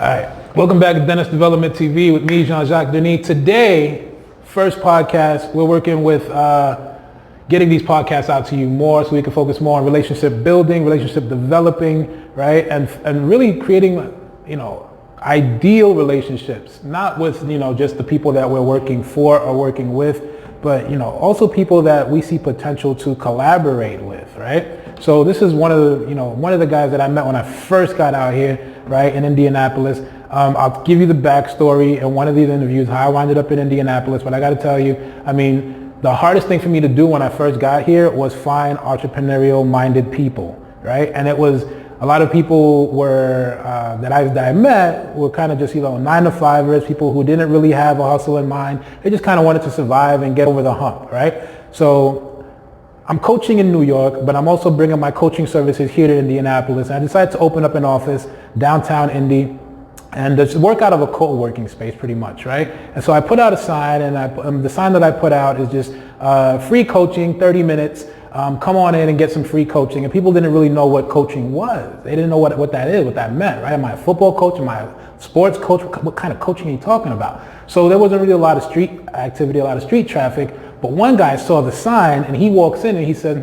right, welcome back to Denis Development TV with me, Jean-Jacques Denis. Today, first podcast, we're working with getting these podcasts out to you more so we can focus more on relationship building, relationship developing, right? And really creating, ideal relationships, not with, just the people that we're working for or working with, but, also people that we see potential to collaborate with, right? So this is one of the guys that I met when I first got out here, right, in Indianapolis. I'll give you the backstory in one of these interviews, how I wound up in Indianapolis, but I got to tell you, the hardest thing for me to do when I first got here was find entrepreneurial minded people, right? And it was, a lot of people were, that I met were kind of just, 9-to-5ers, people who didn't really have a hustle in mind. They just kind of wanted to survive and get over the hump, right? So I'm coaching in New York, but I'm also bringing my coaching services here to Indianapolis. And I decided to open up an office downtown Indy and just work out of a co-working space pretty much, right? And so I put out a sign, and the sign that I put out is just free coaching, 30 minutes. Come on in and get some free coaching. And people didn't really know what coaching was. They didn't know what that is, what that meant, right? Am I a football coach? Am I a sports coach? What kind of coaching are you talking about? So there wasn't really a lot of street activity, a lot of street traffic. But one guy saw the sign and he walks in and he said,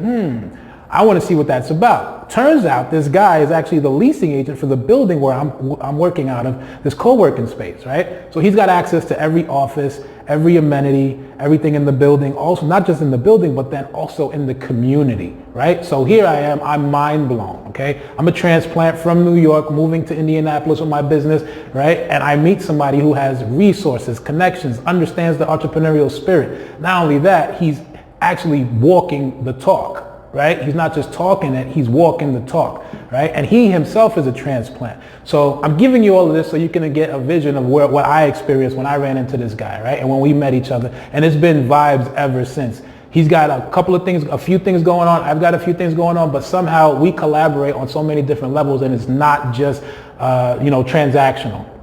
I want to see what that's about. Turns out this guy is actually the leasing agent for the building where I'm working out of, this co-working space, right? So he's got access to every office, every amenity, everything in the building, also not just in the building, but then also in the community, right? So here I am, I'm mind blown, okay? I'm a transplant from New York, moving to Indianapolis with my business, right? And I meet somebody who has resources, connections, understands the entrepreneurial spirit. Not only that, he's actually walking the talk. Right? He's not just talking it, he's walking the talk, right? And he himself is a transplant. So I'm giving you all of this so you can get a vision of what I experienced when I ran into this guy, right? And when we met each other. And it's been vibes ever since. He's got a few things going on. I've got a few things going on, but somehow we collaborate on so many different levels, and it's not just, transactional.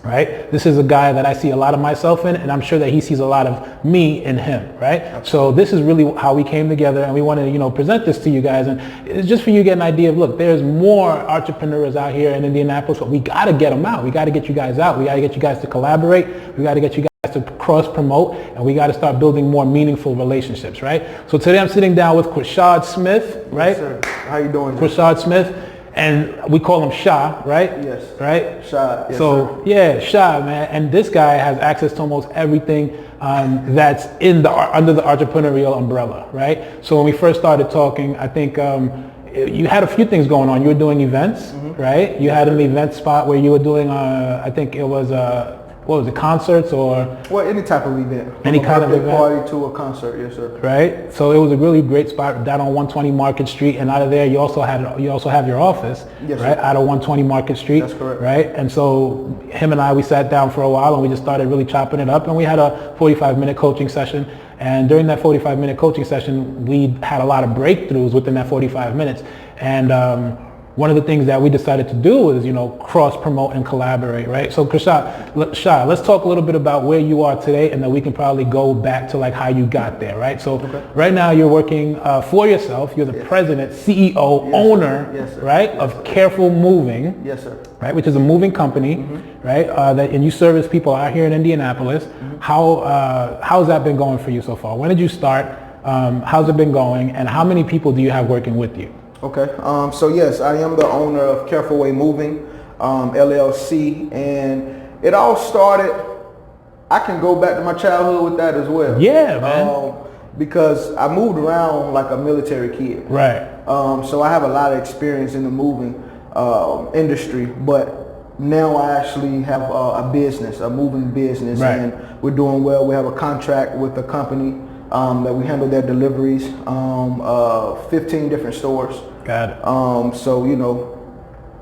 Right? This is a guy that I see a lot of myself in, and I'm sure that he sees a lot of me in him, right? Absolutely. So this is really how we came together, and we wanted to, present this to you guys, and it's just for you to get an idea of, look, there's more entrepreneurs out here in Indianapolis, but we got to get them out. We got to get you guys out. We got to get you guys to collaborate. We got to get you guys to cross promote, and we got to start building more meaningful relationships, right? So today I'm sitting down with Kwashaad Smith, right? Yes, sir. How you doing? Kwashaad Smith. And we call him Shaad, right? Yes. Right? Shaad, yes, so, sir. Yeah, Shaad, man. And this guy has access to almost everything that's under the entrepreneurial umbrella, right? So when we first started talking, I think you had a few things going on. You were doing events, right? You had an event spot where you were doing, I think it was, what was it, concerts or? Well, any type of event. Any kind of event. Party to a concert, yes, sir. Right. So it was a really great spot down on 120 Market Street, and out of there you also have your office, yes, right? Sir. Out of 120 Market Street. That's correct. Right. And so him and I, we sat down for a while and we just started really chopping it up, and we had a 45-minute coaching session. And during that 45-minute coaching session, we had a lot of breakthroughs within that 45 minutes. And one of the things that we decided to do was, cross promote and collaborate, right? So Kwashaad, let's talk a little bit about where you are today, and then we can probably go back to how you got there, right? So Right now you're working for yourself. You're the president, CEO, owner, right, of Careful Moving, yes, sir, right, which is a moving company, right? And you service people out here in Indianapolis. How's that been going for you so far? When did you start? How's it been going? And how many people do you have working with you? Okay, so yes, I am the owner of Careful Moving, LLC, and it all started, I can go back to my childhood with that as well. Yeah, man. Because I moved around like a military kid. Right. So I have a lot of experience in the moving industry, but now I actually have a business, a moving business, right. And we're doing well. We have a contract with a company that we handle their deliveries, 15 different stores. Got it. So,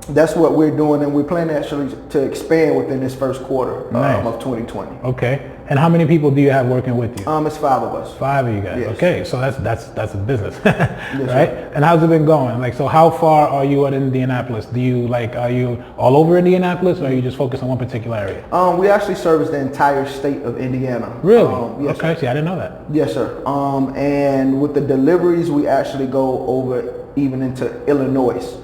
that's what we're doing, and we plan actually to expand within this first quarter of 2020. Okay. And how many people do you have working with you? It's 5 of us. 5 of you guys. Yes. Okay, so that's a business, yes, right? Sir. And how's it been going? So how far are you at Indianapolis? Are you all over Indianapolis, or are you just focused on one particular area? We actually service the entire state of Indiana. Really? Yes, okay. sir. See, I didn't know that. Yes, sir. And with the deliveries, we actually go over even into Illinois.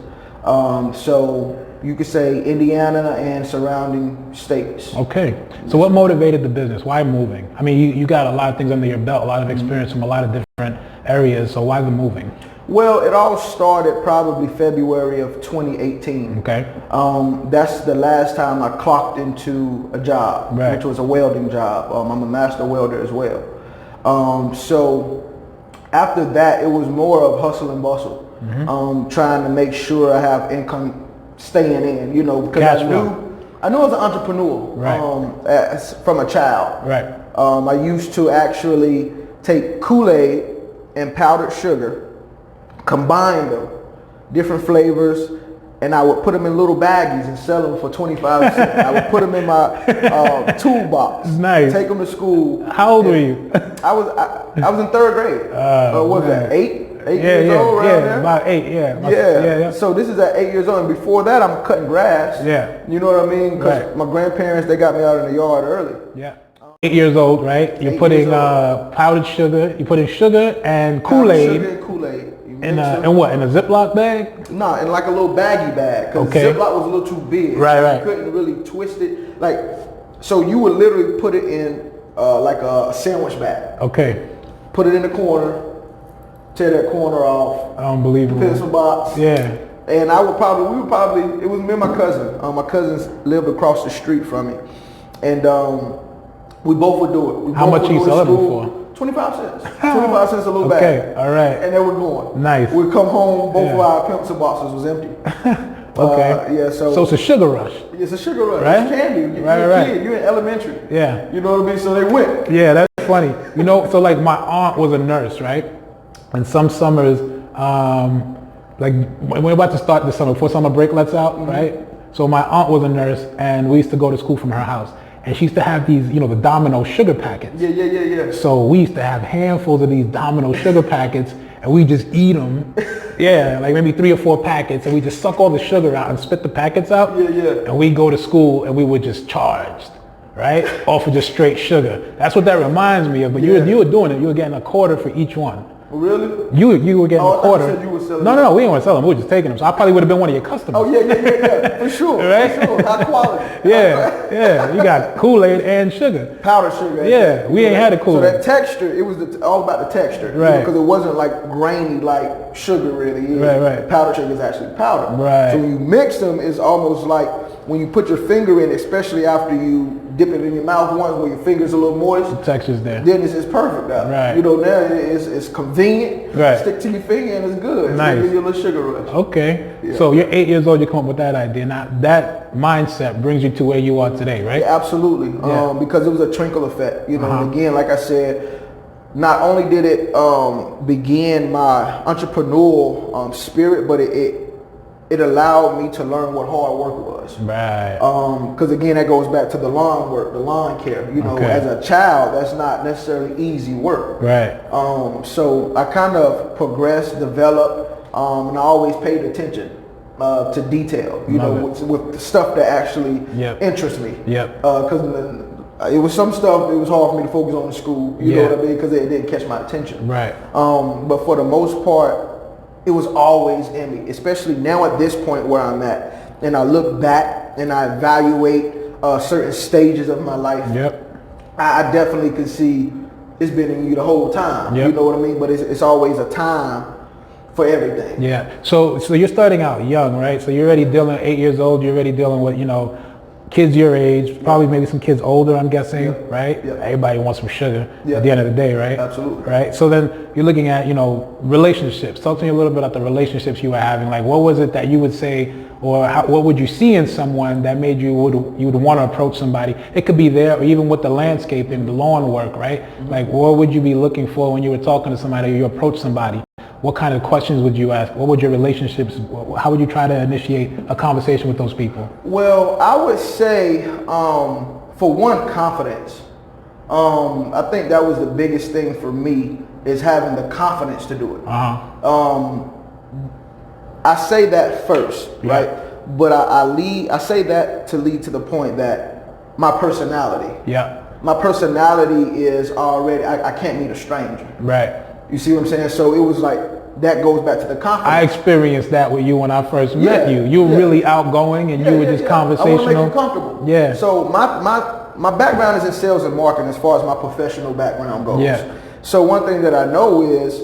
So you could say Indiana and surrounding states. Okay. So what motivated the business? Why moving? I mean, you got a lot of things under your belt, a lot of experience from a lot of different areas. So why the moving? Well, it all started probably February of 2018. Okay. That's the last time I clocked into a job, Right. which was a welding job. I'm a master welder as well. So after that, it was more of hustle and bustle, trying to make sure I have income staying in, you know, because I knew as an entrepreneur, right. From a child. Right. I used to actually take Kool-Aid and powdered sugar, combine them, different flavors, and I would put them in little baggies and sell them for 25 cents. I would put them in my toolbox. Nice. Take them to school. How old were you? I was in 3rd grade. What was that? 8 years old, around there? About 8. Yeah. So this is at 8 years old. And before that, I'm cutting grass. Yeah. You know what I mean? Because my grandparents, they got me out in the yard early. Yeah. 8 years old, right? You're putting powdered sugar. You're putting sugar and Kool-Aid. Sugar and Kool-Aid. In what? In a Ziploc bag? No, in like a little baggy bag. Because Ziploc was a little too big. Right. You couldn't really twist it. Like, so you would literally put it in like a sandwich bag. Okay. Put it in the corner. Tear that corner off. Unbelievable. Pencil box. Yeah. And we would probably, it was me and my cousin. My cousins lived across the street from me. And we both would do it. How much you sell it for? 25 cents. 25 cents a little bag. Okay, all right. And then we're going. Nice. We'd come home, both of our pencil boxes was empty. Okay. So it's a sugar rush. It's a sugar rush. Right? It's candy. You're a kid. You're in elementary. Yeah. You know what I mean? So they went. Yeah, that's funny. You know, so like my aunt was a nurse, right? And some summers, like when we're about to start the summer, before summer break lets out, right? So my aunt was a nurse and we used to go to school from her house. And she used to have these, you know, the Domino sugar packets. Yeah. So we used to have handfuls of these Domino sugar packets and we just eat them. Yeah, like maybe 3 or 4 packets and we just suck all the sugar out and spit the packets out. Yeah. And we go to school and we were just charged, right? Off of just straight sugar. That's what that reminds me of. But you were doing it. You were getting a quarter for each one. Really? You were getting a quarter. You said you were selling No, we didn't want to sell them. We were just taking them. So I probably would have been one of your customers. Oh, yeah. For sure. Right? For sure. High quality. Yeah. You got Kool-Aid and sugar. Powdered sugar. Yeah, we ain't had a Kool-Aid. So that texture, it was all about the texture. Right. Because it wasn't like grainy like sugar really is. Right. Powdered sugar is actually powder. Right. So when you mix them, it's almost like when you put your finger in, especially after you dip it in your mouth once where your finger's a little moist. The texture's there. Then it's perfect now. Right. You know, now it's convenient. Right. Stick to your finger and it's good. Nice. It's your little sugar rush. Okay. Yeah. So you're 8 years old, you come up with that idea. Now that mindset brings you to where you are today, right? Yeah, absolutely. Yeah. Because it was a trickle effect. You know, and again, like I said, not only did it begin my entrepreneurial spirit, but it allowed me to learn what hard work was. Right. Because again, that goes back to the lawn work, the lawn care. You know, as a child, that's not necessarily easy work. Right. So I kind of progressed, developed, and I always paid attention to detail. You know, with the stuff that actually interests me. Yep. Because it was some stuff it was hard for me to focus on in school. You know what I mean? Because it didn't catch my attention. Right. But for the most part, it was always in me, especially now at this point where I'm at. And I look back and I evaluate certain stages of my life. Yep. I definitely could see it's been in you the whole time. Yep. You know what I mean? But it's always a time for everything. Yeah. So you're starting out young, right? So you're already dealing 8 years old. You're already dealing with, you know, kids your age, probably maybe some kids older, I'm guessing, right? Yep. Everybody wants some sugar at the end of the day, right? Absolutely. Right? So then you're looking at, you know, relationships. Talk to me a little bit about the relationships you were having. Like, what was it that you would say, or what would you see in someone that made you would want to approach somebody? It could be there, or even with the landscaping, the lawn work, right? Like, what would you be looking for when you were talking to somebody or you approach somebody? What kind of questions would you ask? What would your relationships, how would you try to initiate a conversation with those people? Well, I would say, for one, confidence. I think that was the biggest thing for me, is having the confidence to do it. I say that first, right? But I say that to lead to the point that my personality. Yeah. My personality is already, I can't meet a stranger. Right. You see what I'm saying? So it was like that goes back to the confidence. I experienced that with you when I first met you. You were really outgoing and you were just conversational. I want to make you comfortable. Yeah. So my background is in sales and marketing as far as my professional background goes. Yeah. So one thing that I know is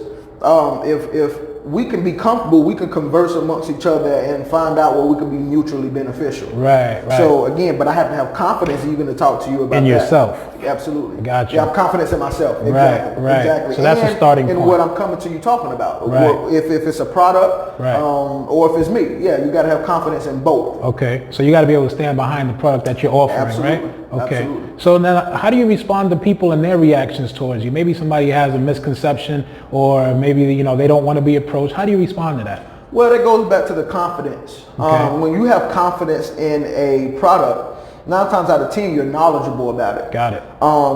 if we can be comfortable, we can converse amongst each other and find out where we can be mutually beneficial. Right. So again, but I have to have confidence even to talk to you about in that. yourself. Absolutely. Gotcha. Yeah, I have confidence in myself. Exactly. Right. Exactly. So that's a starting point. And what I'm coming to you talking about. Right. If it's a product, or if it's me, you got to have confidence in both. Okay. So you got to be able to stand behind the product that you're offering, Absolutely. right? Okay. Absolutely. So then how do you respond to people and their reactions towards you? Maybe somebody has a misconception or maybe, they don't want to be approached. How do you respond to that? Well, that goes back to the confidence. Okay. When you have confidence in a product, 9 times out of 10, you're knowledgeable about it. Got it.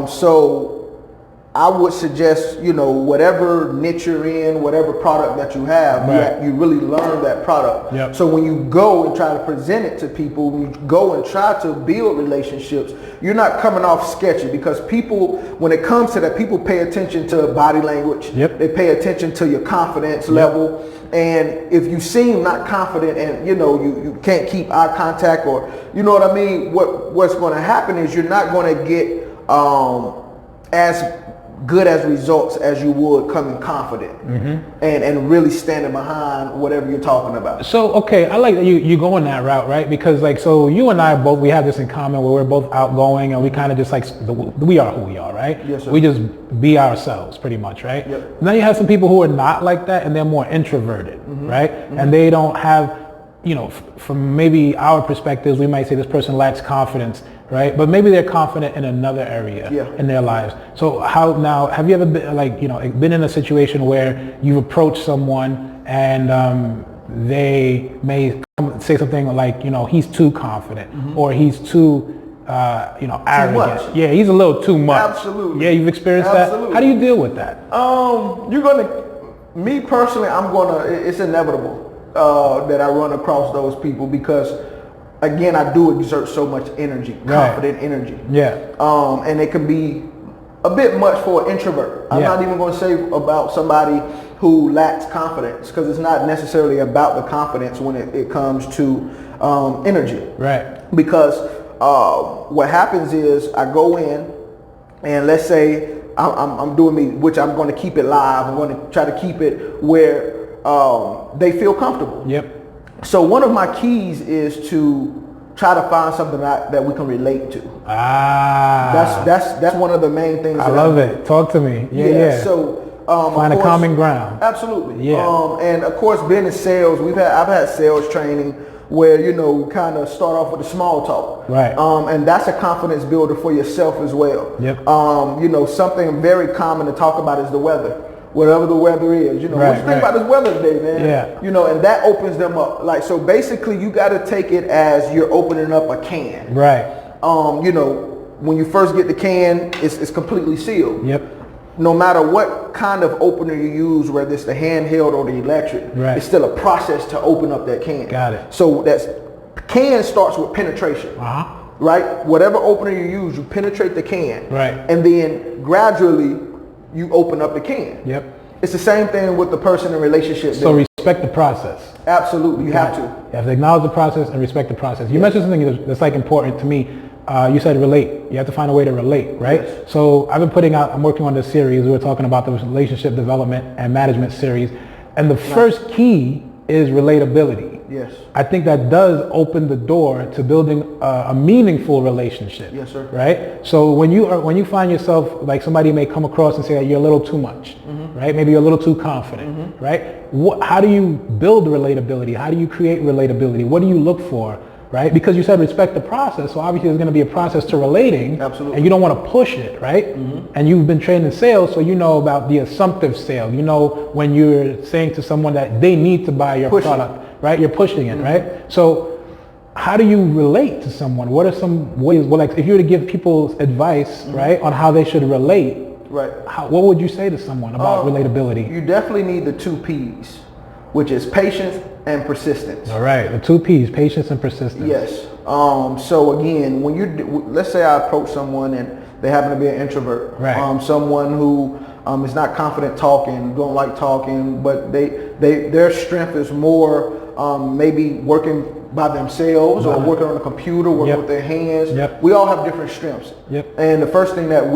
So I would suggest, whatever niche you're in, whatever product that you have, you really learn that product. Yep. So when you go and try to present it to people, when you go and try to build relationships, you're not coming off sketchy, because people, when it comes to that, people pay attention to body language. Yep. They pay attention to your confidence level. And if you seem not confident and you can't keep eye contact, or you know what I mean, what's going to happen is you're not going to get as good as results as you would coming confident and really standing behind whatever you're talking about. So, okay, I like that you go in that route, right? Because so you and I both, we have this in common where we're both outgoing and we kind of just we are who we are, right? Yes, sir. We just be ourselves pretty much, right? Yep. Now you have some people who are not like that and they're more introverted, right? And they don't have, from maybe our perspectives, we might say this person lacks confidence, right? But maybe they're confident in another area in their lives. So have you ever been, been in a situation where you've approached someone and they may say something like, he's too confident or he's too, arrogant. Much. Yeah, he's a little too much. Absolutely. Yeah, you've experienced that? How do you deal with that? Me personally, it's inevitable that I run across those people, because again, I do exert so much energy, confident energy. Yeah. And it can be a bit much for an introvert. I'm not even going to say about somebody who lacks confidence, because it's not necessarily about the confidence when it comes to energy. Right. Because what happens is I go in and let's say I'm doing me, which I'm going to keep it live. I'm going to try to keep it where they feel comfortable. Yep. So one of my keys is to try to find something that we can relate to. That's one of the main things. I love it. Talk to me. Yeah. So find a common ground. Absolutely. Yeah. And of course, being in sales, I've had sales training where we kind of start off with a small talk. Right. And that's a confidence builder for yourself as well. Yep. Something very common to talk about is the weather. Whatever the weather is, what you think about this weather today, man? Yeah. And that opens them up. So basically you got to take it as you're opening up a can. Right. When you first get the can, it's completely sealed. Yep. No matter what kind of opener you use, whether it's the handheld or the electric, it's still a process to open up that can. Got it. So can starts with penetration. Right? Whatever opener you use, you penetrate the can. Right. And then gradually you open up the can. Yep. It's the same thing with the person in relationship. So respect the process. Absolutely, you have to. You have to acknowledge the process and respect the process. You mentioned something that's important to me. You said relate. You have to find a way to relate, right? Yes. So I'm working on this series. We were talking about the relationship development and management series. And the first key is relatability. Yes. I think that does open the door to building a meaningful relationship. Yes, sir. Right? So when you find yourself, like somebody may come across and say that you're a little too much, right? Maybe you're a little too confident, right? How do you build relatability? How do you create relatability? What do you look for? Right? Because you said respect the process, so obviously there's going to be a process to relating. Absolutely. And you don't want to push it, right? And you've been trained in sales, so you know about the assumptive sale. You know when you're saying to someone that they need to buy your product, right? You're pushing it, right? So how do you relate to someone? What are some ways, if you were to give people advice, right, on how they should relate, right? What would you say to someone about relatability? You definitely need the 2 P's, which is patience and persistence. All right, the 2 P's, patience and persistence. Yes. So again, let's say I approach someone and they happen to be an introvert, right? Someone who is not confident talking, don't like talking, but their strength is more maybe working by themselves or working on a computer, working with their hands. We all have different strengths. And the first thing that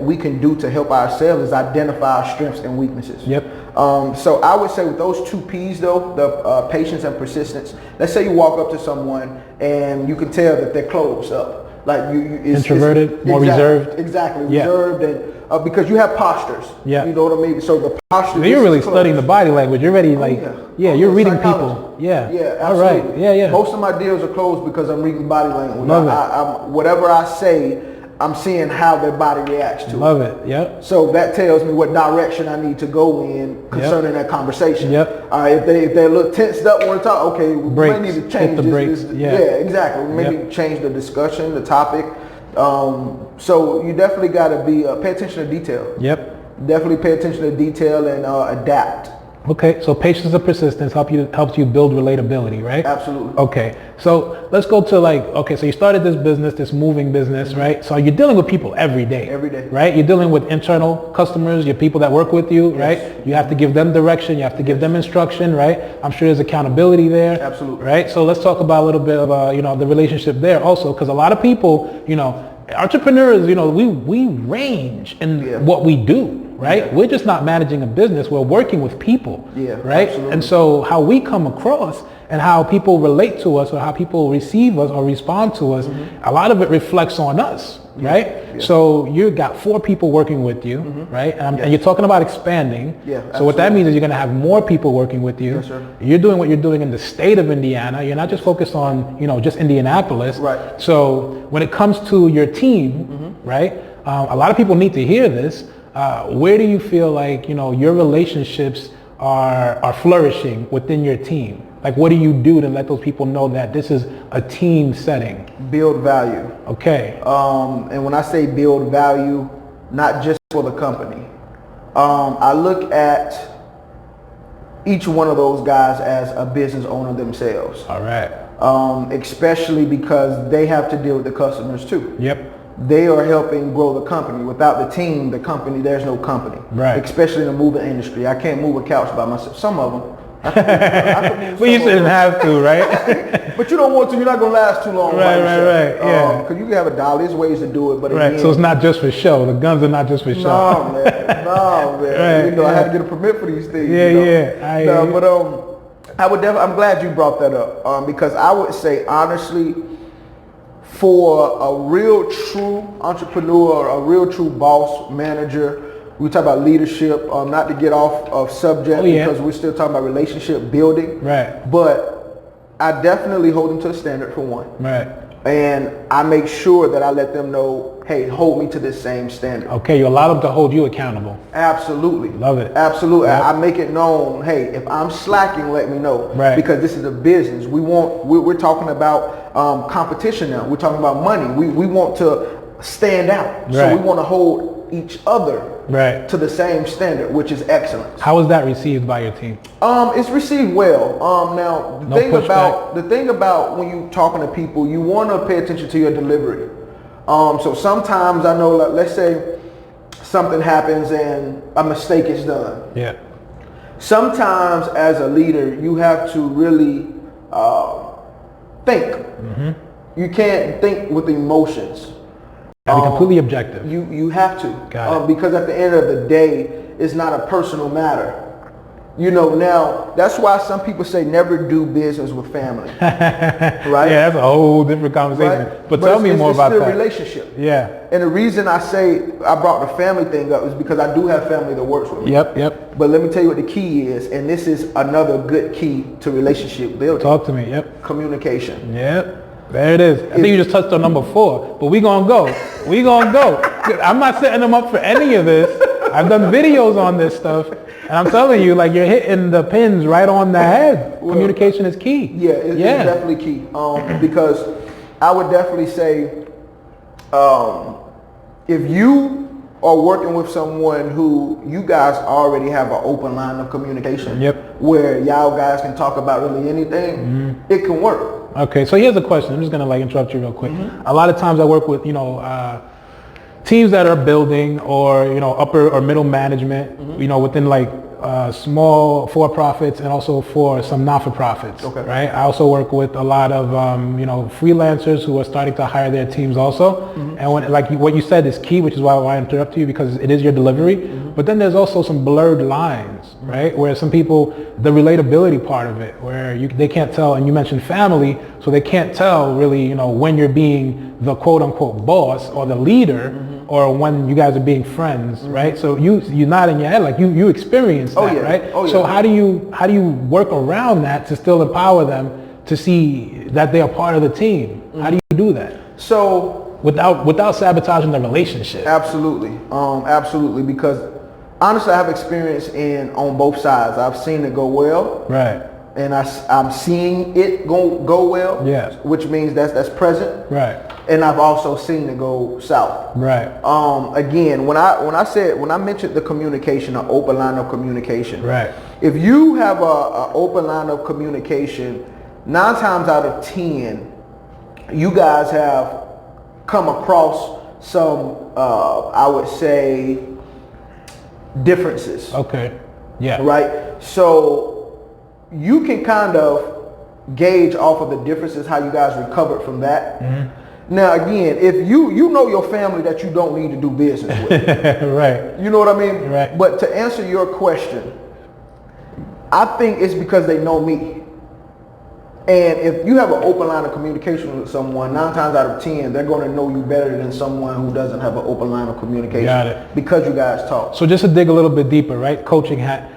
we can do to help ourselves is identify our strengths and weaknesses. So I would say with those two P's though, the patience and persistence, let's say you walk up to someone and you can tell that they're closed up. Like introverted, more reserved. Exactly, reserved, and because you have postures. You know what I mean? So the posture. So you're really studying the body language. You're ready, like, you're reading people. Absolutely. All right. Most of my deals are closed because I'm reading body language. Love it. Whatever I say, I'm seeing how their body reacts to it. Love it. So that tells me what direction I need to go in concerning that conversation. If they're a little tensed up when we talk, okay, we might need to change this. Exactly. Maybe change the discussion, the topic. So you definitely got to be pay attention to detail. Definitely pay attention to detail and adapt. Okay, so patience and persistence helps you build relatability, right? Absolutely. Okay, so let's go to so you started this business, this moving business, right? So you're dealing with people every day. Every day. Right? You're dealing with internal customers, your people that work with you, right? You have to give them direction, you have to give them instruction, right? I'm sure there's accountability there. Absolutely. Right? So let's talk about a little bit of, the relationship there also, because a lot of people, entrepreneurs, we range in what we do. Right? We're just not managing a business. We're working with people. Right? Absolutely. And so how we come across and how people relate to us or how people receive us or respond to us, a lot of it reflects on us. Right? So you got 4 people working with you, right? And you're talking about expanding. So what that means is you're going to have more people working with you. Yes, sir. You're doing what you're doing in the state of Indiana. You're not just focused on, just Indianapolis. Right. So when it comes to your team, right? A lot of people need to hear this. Where do you feel like, your relationships are flourishing within your team? Like, what do you do to let those people know that this is a team setting? Build value. Okay. And when I say build value, not just for the company. I look at each one of those guys as a business owner themselves. All right. Especially because they have to deal with the customers too. They are helping grow the company. Without the team, the company, there's no company. Right. Especially in the moving industry. I can't move a couch by myself. Some of them. I could Well, you shouldn't have to, right? But you don't want to. You're not going to last too long. Right. Yeah. Because you can have a dollar. There's ways to do it. But right. So it's not just for show. The guns are not just for show. No, man. Right. I had to get a permit for these things. I'm glad you brought that up. Because I would say, honestly, for a real true entrepreneur, a real true boss, manager, we talk about leadership, not to get off of subject because we're still talking about relationship building. Right. But I definitely hold them to a standard for one. Right. And I make sure that I let them know, hey, hold me to this same standard. Okay, you allow them to hold you accountable. Absolutely. Love it. Absolutely. I make it known, hey, if I'm slacking, let me know. Right. Because this is a business. We're talking about competition now. We're talking about money. We want to stand out. Right. So we want to hold each other to the same standard, which is excellence. How was that received by your team? It's received well. Now the thing about when you're talking to people, you want to pay attention to your delivery. So sometimes I know, let's say something happens and a mistake is done. Yeah. Sometimes as a leader, you have to really think. You can't think with emotions. Gotta be completely objective. You have to. Got it. Because at the end of the day, it's not a personal matter. Now that's why some people say never do business with family. Right? Yeah, that's a whole different conversation. Right? But tell me more about that. It's still a relationship. Yeah. And the reason I say I brought the family thing up is because I do have family that works with me. Yep. But let me tell you what the key is, and this is another good key to relationship building. Talk to me. Yep. Communication. Yep. There it is. I think you just touched on number 4, but we gonna go. I'm not setting them up for any of this. I've done videos on this stuff, and I'm telling you, like, you're hitting the pins right on the head. Well, communication is key. Yeah, it's definitely key. Because I would definitely say, if you are working with someone who you guys already have an open line of communication, where y'all guys can talk about really anything, it can work. Okay, so here's a question. I'm just gonna interrupt you real quick. A lot of times I work with teams that are building or, upper or middle management, within like small for-profits and also for some not-for-profits, Okay. right? I also work with a lot of, freelancers who are starting to hire their teams also. And what you said is key, which is why I interrupt you, because it is your delivery. But then there's also some blurred lines, right? Where some people, the relatability part of it, where they can't tell, and you mentioned family, so they can't tell really, when you're being the quote-unquote boss or the leader, or when you guys are being friends, right? So you nod in your head like you experienced that, right? Oh, yeah. So how do you work around that to still empower them to see that they are part of the team? How do you do that? So without sabotaging the relationship? absolutely, absolutely. Because honestly, I have experience on both sides. I've seen it go well, Right. and I'm seeing it go well. Yes. Which means that's present. Right. And I've also seen it go south. Right. Again, when I mentioned the communication, an open line of communication. Right. If you have a open line of communication, 9 times out of 10, you guys have come across some, I would say, differences. Okay. Yeah. Right. So you can kind of gauge off of the differences how you guys recovered from that. Now again, if you know your family that you don't need to do business with, Right. you know what I mean? Right. But to answer your question, I think it's because they know me. And if you have an open line of communication with someone, 9 times out of 10, they're going to know you better than someone who doesn't have an open line of communication. Got it. Because you guys talk. So just to dig a little bit deeper, right? Coaching hat.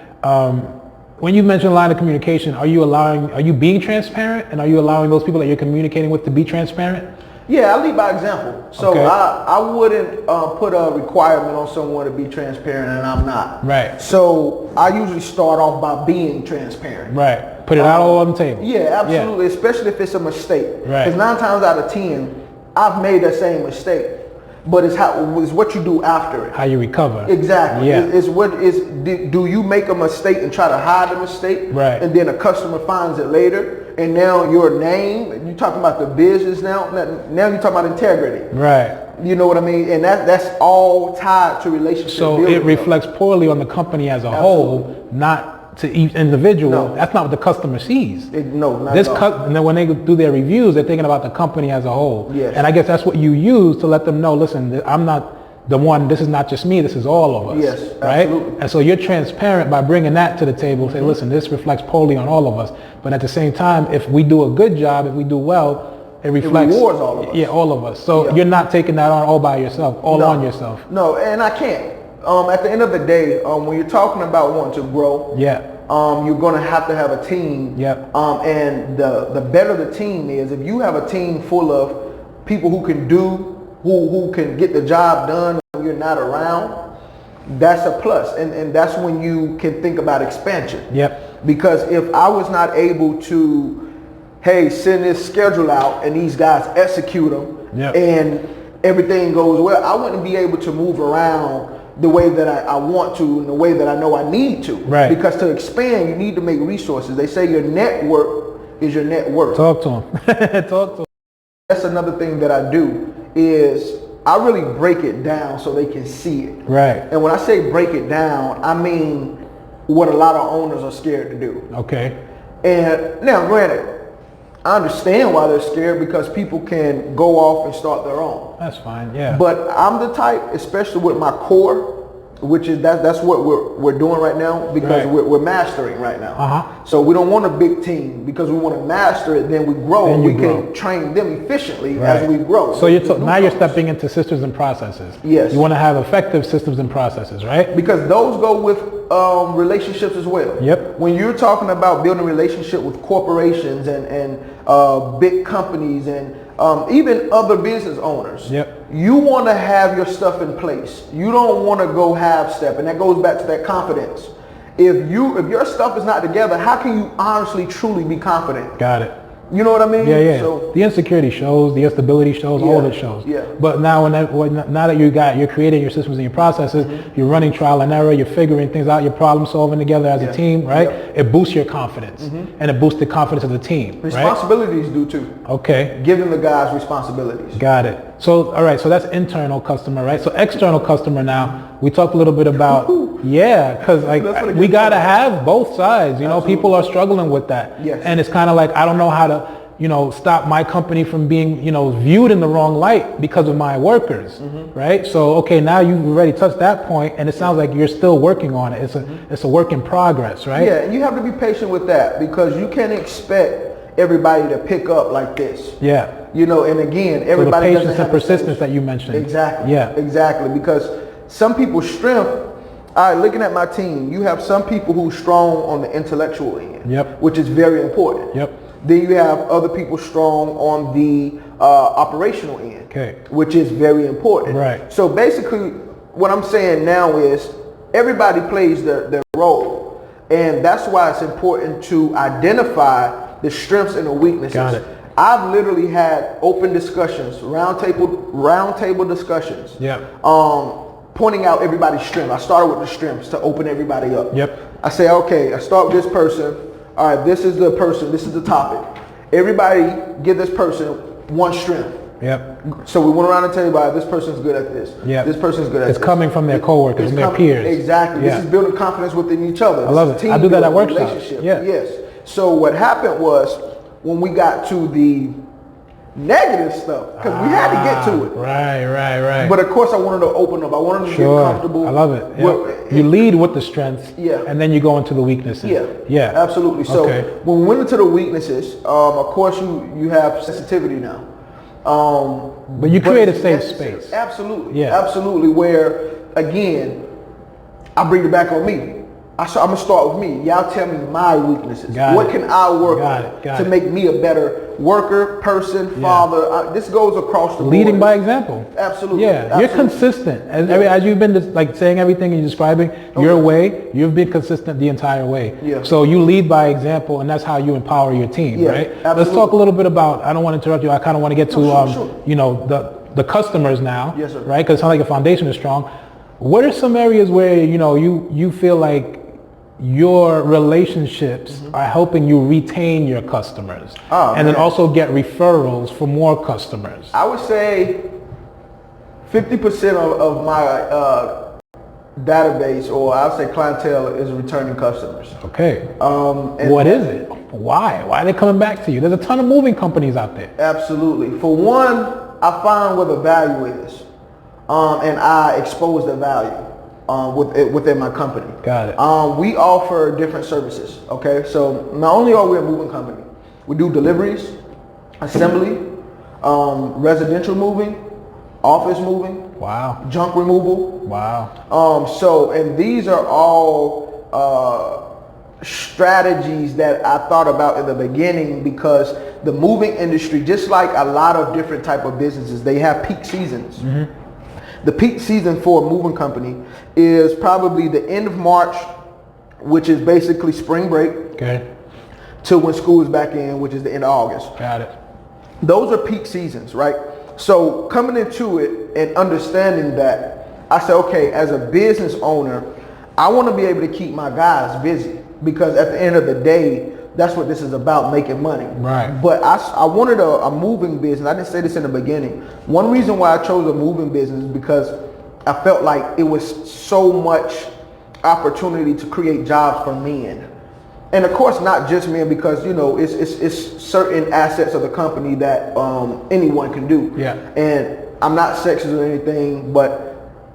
When you mention line of communication, are you being transparent, and are you allowing those people that you're communicating with to be transparent? Yeah, I lead by example. So Okay. I wouldn't put a requirement on someone to be transparent, and I'm not. Right. So I usually start off by being transparent. Right. Put it out all on the table. Yeah, absolutely. Especially if it's a mistake. Right. Because 9 times out of 10, I've made that same mistake. But it's what you do after it. How you recover. Exactly. Yeah. Do you make a mistake and try to hide the mistake? Right. And then a customer finds it later, and now your name, you're talking about the business now you're talking about integrity. Right. You know what I mean? And that's all tied to relationship So building. it reflects poorly on the company as a whole, not to each individual. No. That's not what the customer sees. No, not at all. And then when they do their reviews, they're thinking about the company as a whole. Yes. And I guess that's what you use to let them know, listen, I'm not the one, this is not just me, this is all of us. Yes, right? absolutely. And so you're transparent by bringing that to the table, say, listen, this reflects poorly on all of us. But at the same time, if we do a good job, if we do well, it reflects. It rewards all of us. Yeah, all of us. So you're not taking that on all by yourself, on yourself. No, and I can't. At the end of the day, when you're talking about wanting to grow, you're going to have a team. Yep. And the better the team is, if you have a team full of people who can who can get the job done when you're not around, that's a plus. And that's when you can think about expansion. Yep. Because if I was not able to, send this schedule out and these guys execute them, and everything goes well, I wouldn't be able to move around the way that I want to, and the way that I know I need to. Right. Because to expand, you need to make resources. They say your network is your net worth. Talk to them. Talk to them. That's another thing that I do is I really break it down so they can see it. Right. And when I say break it down, I mean what a lot of owners are scared to do. Okay. And now, granted, I understand why they're scared, because people can go off and start their own. That's fine. Yeah. But I'm the type, especially with my core, which is that's what we're doing right now, because we're mastering right now. So we don't want a big team, because we want to master it. Then we grow, and we can train them efficiently as we grow. So now you're stepping into systems and processes. Yes. You want to have effective systems and processes, right? Because those go with relationships as well. Yep. When you're talking about building relationship with corporations and big companies and even other business owners, you want to have your stuff in place. You don't want to go half step, and that goes back to that confidence. If your stuff is not together, how can you honestly, truly be confident? Got it. You know what I mean? Yeah, yeah. So, the insecurity shows, the instability shows, all of it shows. Yeah. But now, now that you're creating your systems and your processes, you're running trial and error, you're figuring things out, you're problem solving together as a team, right? Yeah. It boosts your confidence, and it boosts the confidence of the team. Responsibilities do too. Okay. Giving the guys responsibilities. Got it. So, all right. So that's internal customer, right? So external customer now. We talked a little bit about, because like we gotta have both sides. You know, people are struggling with that, and it's kind of like I don't know how to, stop my company from being, viewed in the wrong light because of my workers, right? So, okay, now you've already touched that point, and it sounds like you're still working on it. It's a work in progress, right? Yeah, and you have to be patient with that because you can't expect everybody to pick up like this. Yeah. And again, everybody so the doesn't patience have and persistence that you mentioned. Exactly. Yeah. Exactly. Because some people's strength, all right, looking at my team, you have some people who's strong on the intellectual end, which is very important. Yep. Then you have other people strong on the operational end, which is very important. Right. So basically, what I'm saying now is everybody plays their role, and that's why it's important to identify the strengths and the weaknesses. Got it. I've literally had open discussions, round table discussions. Pointing out everybody's strength. I started with the strengths to open everybody up. I say, okay, I start with this person. All right, this is the person. This is the topic. Everybody give this person one strength. So we went around the table. This person's good at this. This person's good at this. It's coming from their coworkers and their peers. Exactly. This is building confidence within each other. I love it. I do that at workshops. Yes. So what happened was when we got to the negative stuff, because we had to get to it. Right. But of course I wanted to open up. I wanted to get comfortable. I love it. You lead with the strengths, and then you go into the weaknesses. Yeah. Absolutely. So when we went into the weaknesses, of course you have sensitivity now. But you create a safe space. Absolutely. Absolutely. Where again, I bring it back on me. I'm gonna start with me. Y'all tell me my weaknesses. What can I work on to make me a better worker, person, father? This goes across the board. Leading by example. Absolutely. Yeah, you're consistent. As you've been saying everything and you're describing your way, you've been consistent the entire way. So you lead by example, and that's how you empower your team, right? Absolutely. Let's talk a little bit about, I don't want to interrupt you, I kind of want to get to, the customers now, right? Because it sounds like your foundation is strong. What are some areas where, you feel like your relationships are helping you retain your customers and then also get referrals for more customers? I would say 50% of my database, or I'll say clientele, is returning customers. Okay. What is it? Why? Why are they coming back to you? There's a ton of moving companies out there. Absolutely. For one, I find where the value is, and I expose the value. Within my company. Got it. We offer different services. Okay, so not only are we a moving company, we do deliveries, assembly, residential moving, office moving. Wow. Junk removal. Wow. And these are all strategies that I thought about in the beginning, because the moving industry, just like a lot of different type of businesses, they have peak seasons. The peak season for a moving company is probably the end of March, which is basically spring break, to when school is back in, which is the end of August. Got it. Those are peak seasons, right? So coming into it and understanding that, I said, okay, as a business owner, I want to be able to keep my guys busy, because at the end of the day, that's what this is about, making money. Right. But I wanted a moving business. I didn't say this in the beginning. One reason why I chose a moving business is because I felt like it was so much opportunity to create jobs for men. And of course, not just men, because it's certain assets of the company that anyone can do. And I'm not sexist or anything, but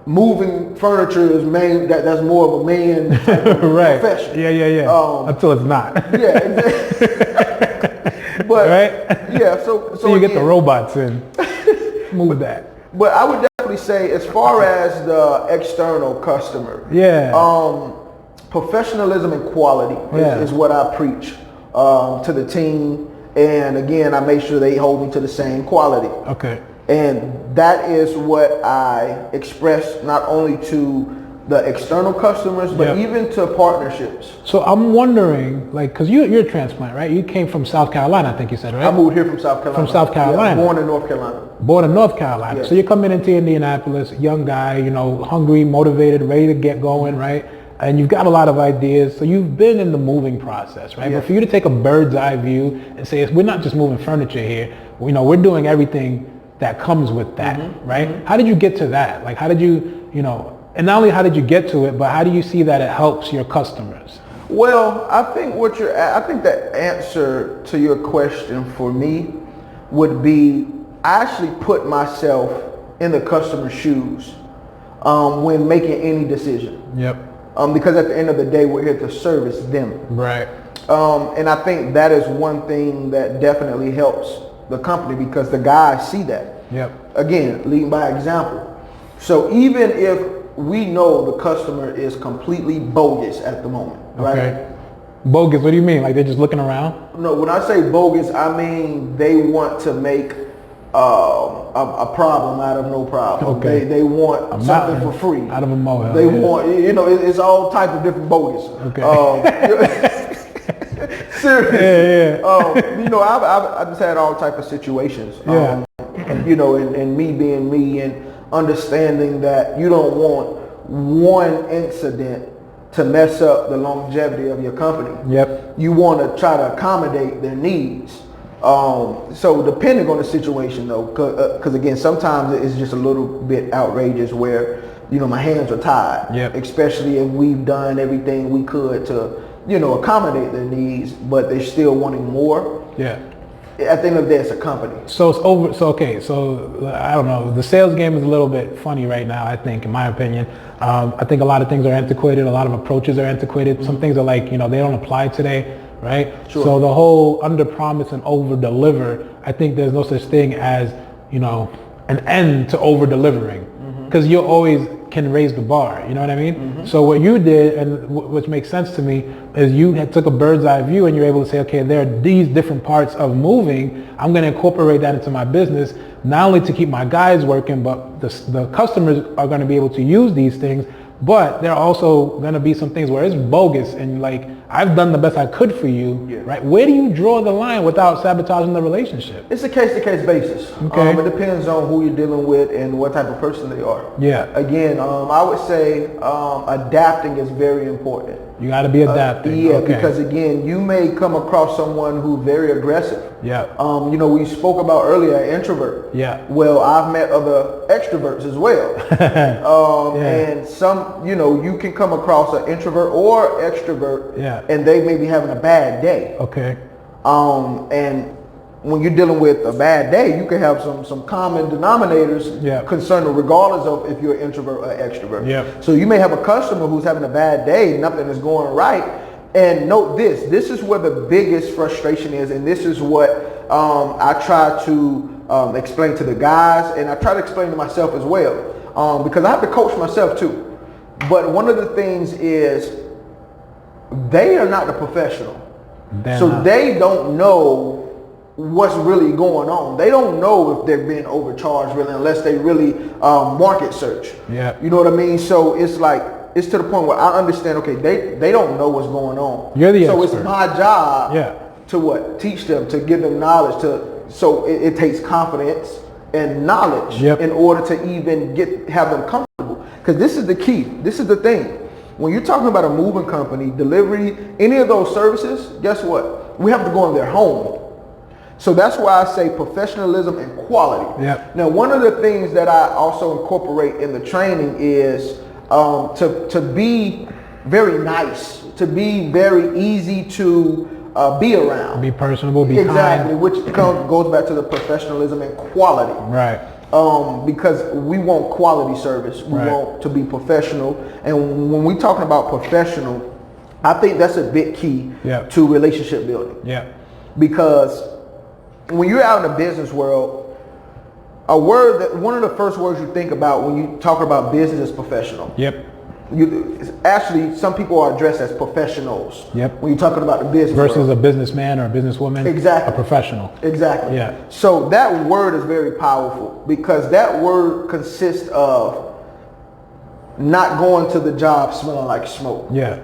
moving furniture is that's more of a man type of profession. Until it's not. But so you get the robots in. Move that. But I would definitely say, as far as the external customer, professionalism and quality is what I preach to the team. And again, I make sure they hold me to the same quality. And that is what I express not only to the external customers, but even to partnerships. So I'm wondering, like, because you're a transplant, right? You came from South Carolina, I think you said, right? I moved here from South Carolina. From South Carolina. Yeah, born in North Carolina. Born in North Carolina. Yes. So you're coming into Indianapolis, young guy, you know, hungry, motivated, ready to get going, right? And you've got a lot of ideas. So you've been in the moving process, right? Yeah. But for you to take a bird's eye view and say, we're not just moving furniture here, you know, we're doing everything that comes with that, right? How did you get to that? Like, how did you, you know, and not only how did you get to it, but how do you see that it helps your customers? Well, I think I think the answer to your question for me would be, I actually put myself in the customer's shoes when making any decision. Yep. Because at the end of the day, we're here to service them. Right. And I think that is one thing that definitely helps the company, because the guys see that. Yep. Again, leading by example. So even if we know the customer is completely bogus at the moment, right? Okay. Bogus, what do you mean? Like they're just looking around? No, when I say bogus, I mean they want to make a problem out of no problem. Okay. They want something for free. Out of a molehill. They want, you know, it's all type of different bogus. Okay. Seriously. Yeah. You know, I've just had all type of situations. Yeah. You know, and me being me, and understanding that you don't want one incident to mess up the longevity of your company. Yep. You want to try to accommodate their needs. So depending on the situation though, because again, sometimes it's just a little bit outrageous where, you know, my hands are tied. Yep. Especially if we've done everything we could to, you know, accommodate their needs, but they're still wanting more. Yeah. At the end of the day, it's a company. So it's over. So okay. So I don't know. The sales game is a little bit funny right now, I think, in my opinion. I think a lot of things are antiquated. A lot of approaches are antiquated. Some things are like, you know, they don't apply today, right? Sure. So the whole under promise and over deliver, I think there's no such thing as, you know, an end to over delivering, because you always can raise the bar. You know what I mean? So what you did, and which makes sense to me, is you took a bird's eye view and you're able to say, okay, there are these different parts of moving. I'm going to incorporate that into my business, not only to keep my guys working, but the customers are going to be able to use these things. But there are also going to be some things where it's bogus, and like, I've done the best I could for you, right? Where do you draw the line without sabotaging the relationship? It's a case-to-case basis. Okay. It depends on who you're dealing with and what type of person they are. Yeah. Again, I would say adapting is very important. You got to be adapting. Yeah, Okay. because again, you may come across someone who's very aggressive. Yeah. You know, we spoke about earlier, introvert. Yeah. Well, I've met other extroverts as well. And some, you know, you can come across an introvert or extrovert, and they may be having a bad day. Okay. And when you're dealing with a bad day, you can have some common denominators concerning, regardless of if you're an introvert or extrovert. Yeah. So you may have a customer who's having a bad day, nothing is going right. And note this is where the biggest frustration is, and this is what I try to explain to the guys, and I try to explain to myself as well, because I have to coach myself too. But one of the things is, they are not the professional. They don't know what's really going on. They don't know if they're being overcharged really, unless they really market search. Yeah. You know what I mean? So it's like, it's to the point where I understand, okay, they don't know what's going on. You're the expert. expert. It's my job to what? Teach them, to give them knowledge, so it takes confidence and knowledge in order to even have them comfortable. Because this is the key. This is the thing. When you're talking about a moving company, delivery, any of those services, guess what? We have to go in their home. So that's why I say professionalism and quality. Yep. Now, one of the things that I also incorporate in the training is to be very nice, to be very easy to be around. Be personable, be exactly, kind. which goes back to the professionalism and quality. Right. Because we want quality service. We want to be professional. And when we're talking about professional, I think that's a big key to relationship building. Yeah. Because when you're out in the business world, one of the first words you think about when you talk about business is professional. Yep. Actually, some people are addressed as professionals. Yep. When you're talking about the business versus world. a businessman or a businesswoman. Exactly. A professional. Exactly. Yeah. So that word is very powerful, because that word consists of not going to the job smelling like smoke. Yeah.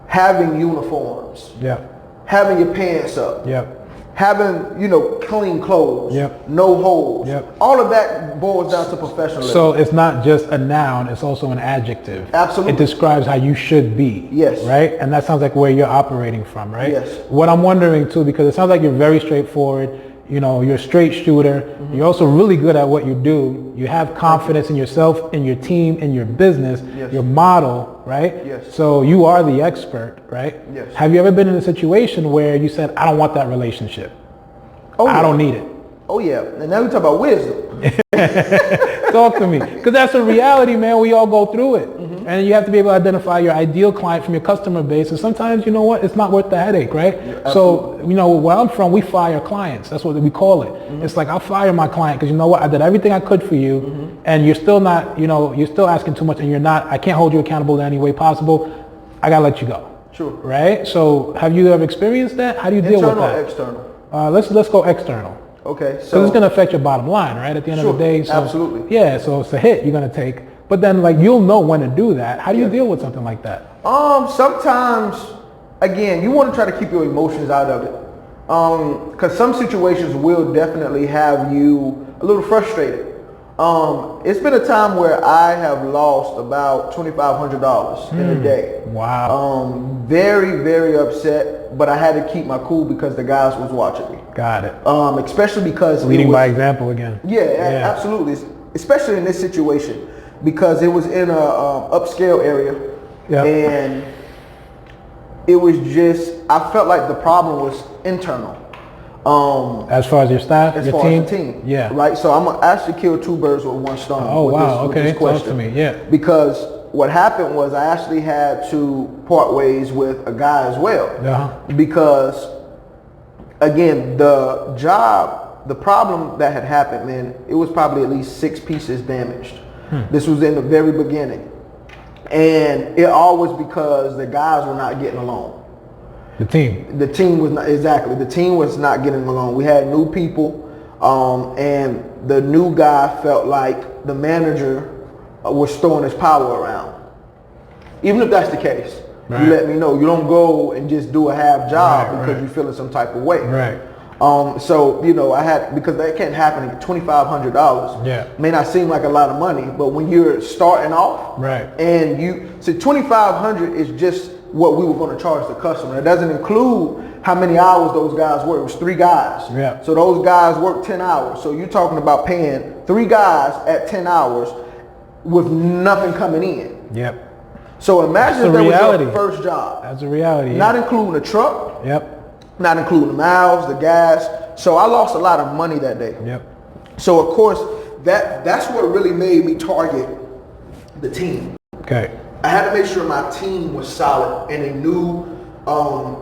Having uniforms. Yeah. Having your pants up. Yeah. Having, you know, clean clothes. Yep. No holes. Yep. All of that boils down to professionalism. So it's not just a noun, it's also an adjective. Absolutely. It describes how you should be. Yes. Right? And that sounds like where you're operating from, right? Yes. What I'm wondering too, because it sounds like you're very straightforward, you know, you're a straight shooter, you're also really good at what you do, you have confidence in yourself, in your team, in your business, your model, right? Yes. So you are the expert, right? Yes. Have you ever been in a situation where you said, I don't want that relationship? Oh, I don't need it. Oh yeah, and now we talk about wisdom. Talk to me, because that's a reality, man. We all go through it, and you have to be able to identify your ideal client from your customer base. And sometimes, you know what, it's not worth the headache, right? Yeah, so, you know, where I'm from, we fire clients. That's what we call it. It's like, I'll fire my client because, you know what, I did everything I could for you, and you're still not, you know, you're still asking too much, and you're not. I can't hold you accountable in any way possible. I gotta let you go. Sure. Right. So, have you ever experienced that? How do you deal with that? Internal or external? Let's go external. Okay, So so it's going to affect your bottom line, right? At the end of the day. So, absolutely. Yeah, so it's a hit you're going to take. But then, like, you'll know when to do that. How do you deal with something like that? Sometimes, again, you want to try to keep your emotions out of it. Because some situations will definitely have you a little frustrated. It's been a time where I have lost about $2,500 in a day. Wow. Very, very upset, but I had to keep my cool because the guys was watching me. Got it. Especially because Leading by example again. Yeah, absolutely. Especially in this situation because it was in a upscale area, and it was just, I felt like the problem was internal. As far as your staff, as your far team? as the team, yeah. Right. So I'm gonna actually kill two birds with one stone. Oh with wow. This, okay. with this question. Talk to me. Yeah. Because what happened was I actually had to part ways with a guy as well. Because again, the problem that had happened, man, it was probably at least 6 pieces damaged. This was in the very beginning, and it all was because the guys were not getting along. The team was not, exactly. The team was not getting along. We had new people, and the new guy felt like the manager was throwing his power around. Even if that's the case, you let me know. You don't go and just do a half job because you're feeling some type of way. Right. So, you know, I had, because that can't happen, $2,500 may not seem like a lot of money, but when you're starting off, and you, so $2,500 is just what we were going to charge the customer. It doesn't include how many hours those guys work. It was 3 guys. So those guys worked 10 hours. So you're talking about paying 3 guys at 10 hours with nothing coming in. So imagine if that was your first job. That's a reality. Not including the truck. Not including the miles, the gas. So I lost a lot of money that day. So of course, that's what really made me target the team. I had to make sure my team was solid and they knew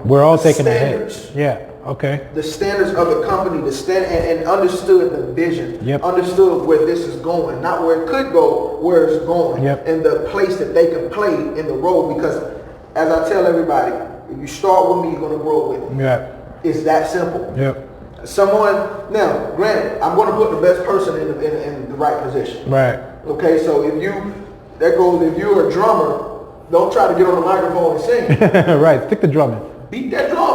we're all taking a hit. The standards of the company, and understood the vision, understood where this is going, not where it could go, where it's going, and the place that they can play in the role. Because as I tell everybody, if you start with me, you're going to grow with me. It's that simple. Someone, now, granted, I'm going to put the best person in the right position. Okay, so if you're a drummer, don't try to get on the microphone and sing. Stick to drumming. Beat that drum.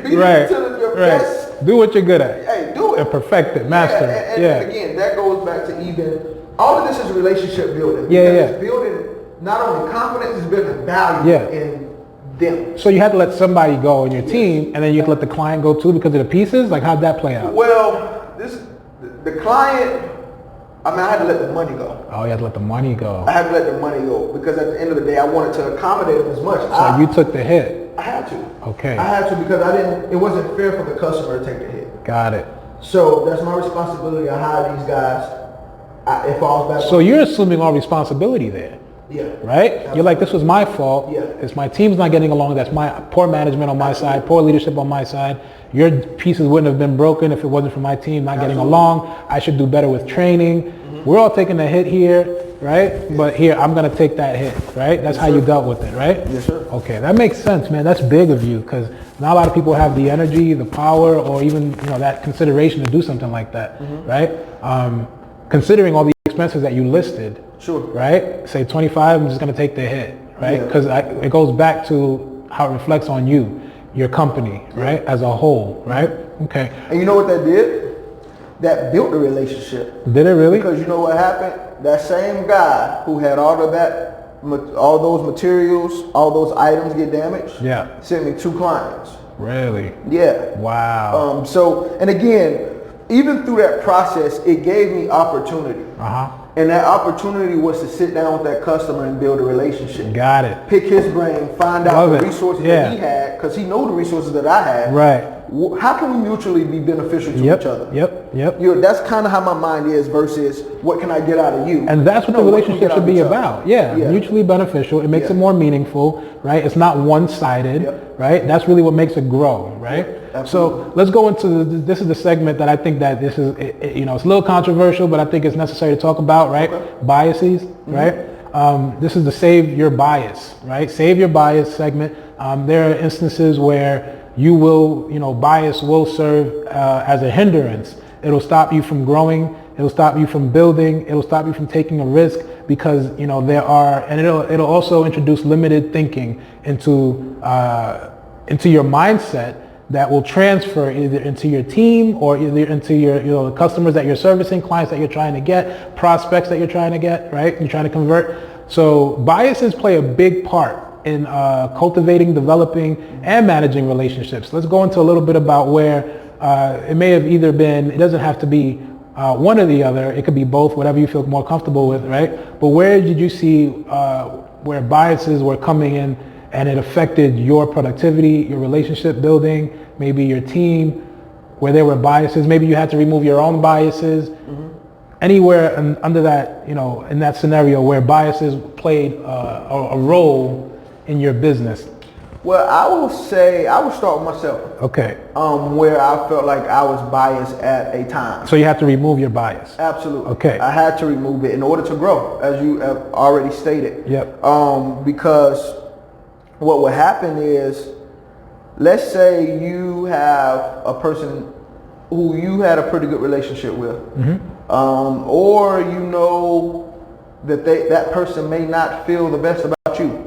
Beat it to your best. Do what you're good at. Hey, do it. And perfect it, master it. And again, that goes back to even, all of this is relationship building. It's building not only confidence, it's building value in them. So you had to let somebody go in your team, and then you had to let the client go too because of the pieces? Like, how'd that play out? Well, the client, I mean, I had to let the money go. Oh, you had to let the money go. I had to let the money go because at the end of the day, I wanted to accommodate them as much. So you took the hit. I had to. Okay. I had to because it wasn't fair for the customer to take the hit. Got it. So that's my responsibility. I hire these guys. It falls back. So you're assuming all responsibility there. Right? Absolutely. You're like, this was my fault. It's my team's not getting along. That's my poor management on my side, poor leadership on my side. Your pieces wouldn't have been broken if it wasn't for my team not getting along. I should do better with training. We're all taking a hit here, right? But here, I'm going to take that hit, right? That's how you dealt with it, right? Yes, sir. Okay, that makes sense, man. That's big of you because not a lot of people have the energy, the power, or even, you know, that consideration to do something like that, right? considering all the expenses that you listed, Sure. right? Say 25, I'm just going to take the hit, right? Yeah. Because it goes back to how it reflects on you, your company, right? As a whole, right? Okay. And you know what that did? That built the relationship. Did it really? Because you know what happened? That same guy who had all those materials, all those items get damaged, Yeah. sent me 2 clients. Really? Yeah. Wow. So, and again, even through that process, it gave me opportunity. Uh-huh. And that opportunity was to sit down with that customer and build a relationship. Got it. Pick his brain, find out Love the it. resources Yeah. that he had, because he know the resources that I had. Right. How can we mutually be beneficial to Yep. each other? Yep. That's kind of how my mind is versus what can I get out of you? And that's what the can we relationship get out should of be each other? about. Yeah, mutually beneficial. It makes it more meaningful, right? It's not one-sided, right? That's really what makes it grow, right? Absolutely. So let's go into this is the segment that I think that this is, it's a little controversial, but I think it's necessary to talk about, right? Okay. Biases, right? This is the save your bias, right? Save your bias segment. There are instances where bias will serve as a hindrance. It'll stop you from growing. It'll stop you from building. It'll stop you from taking a risk because, it'll also introduce limited thinking into your mindset that will transfer either into your team or either into your customers that you're servicing, clients that you're trying to get, prospects that you're trying to get, right? You're trying to convert. So biases play a big part in cultivating, developing, and managing relationships. Let's go into a little bit about where it may have either been, it doesn't have to be one or the other, it could be both, whatever you feel more comfortable with, right? But where did you see where biases were coming in and it affected your productivity, your relationship building, maybe your team, where there were biases, maybe you had to remove your own biases, anywhere under that, in that scenario where biases played a role in your business? Well, I will start with myself. Okay. Where I felt like I was biased at a time. So you have to remove your bias. Absolutely. Okay. I had to remove it in order to grow, as you have already stated. Yep. Because what would happen is, let's say you have a person who you had a pretty good relationship with, or that person may not feel the best about you.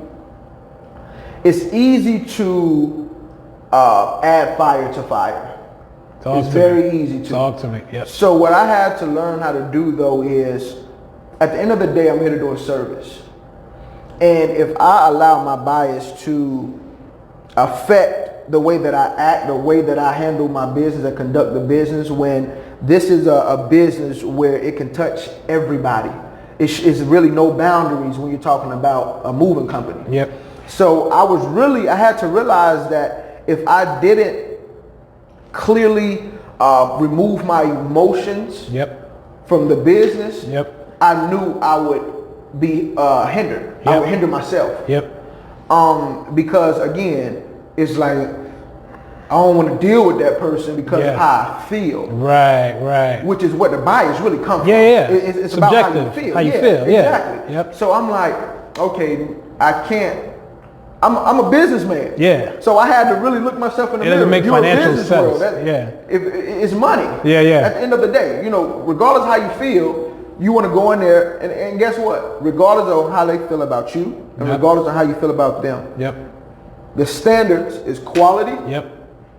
It's easy to add fire to fire. It's very easy to. Talk to me. Yep. So what I had to learn how to do though is, at the end of the day, I'm here to do a service. And if I allow my bias to affect the way that I act, the way that I handle my business and conduct the business, when this is a business where it can touch everybody. It's really no boundaries when you're talking about a moving company. Yep. So I had to realize that if I didn't clearly remove my emotions from the business, I knew I would be hindered. I would hinder myself. Because again, it's like I don't want to deal with that person because of how I feel. Right. Which is what the bias really comes from. It's subjective, about how you feel. How you feel. Exactly. Yep. So I'm like, okay, I can't. I'm a businessman. Yeah. So I had to really look myself in the mirror. It doesn't make financial sense. It's money. At the end of the day, regardless of how you feel, you want to go in there and guess what? Regardless of how they feel about you and regardless of how you feel about them. The standards is quality.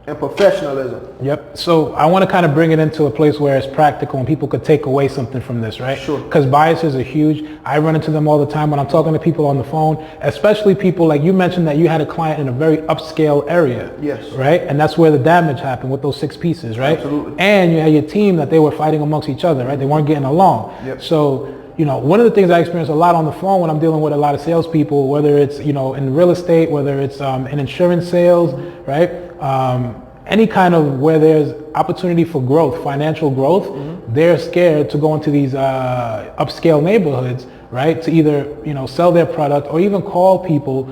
And professionalism. So I want to kind of bring it into a place where it's practical and people could take away something from this, right? Sure. Because biases are huge. I run into them all the time when I'm talking to people on the phone, especially people like you mentioned that you had a client in a very upscale area. Yes. Right? And that's where the damage happened with those 6 pieces, right? Absolutely. And you had your team that they were fighting amongst each other, right? They weren't getting along. So, one of the things I experience a lot on the phone when I'm dealing with a lot of salespeople, whether it's, in real estate, whether it's in insurance sales, right? Any kind of where there's opportunity for growth, financial growth, they're scared to go into these upscale neighborhoods, right? To either, sell their product or even call people,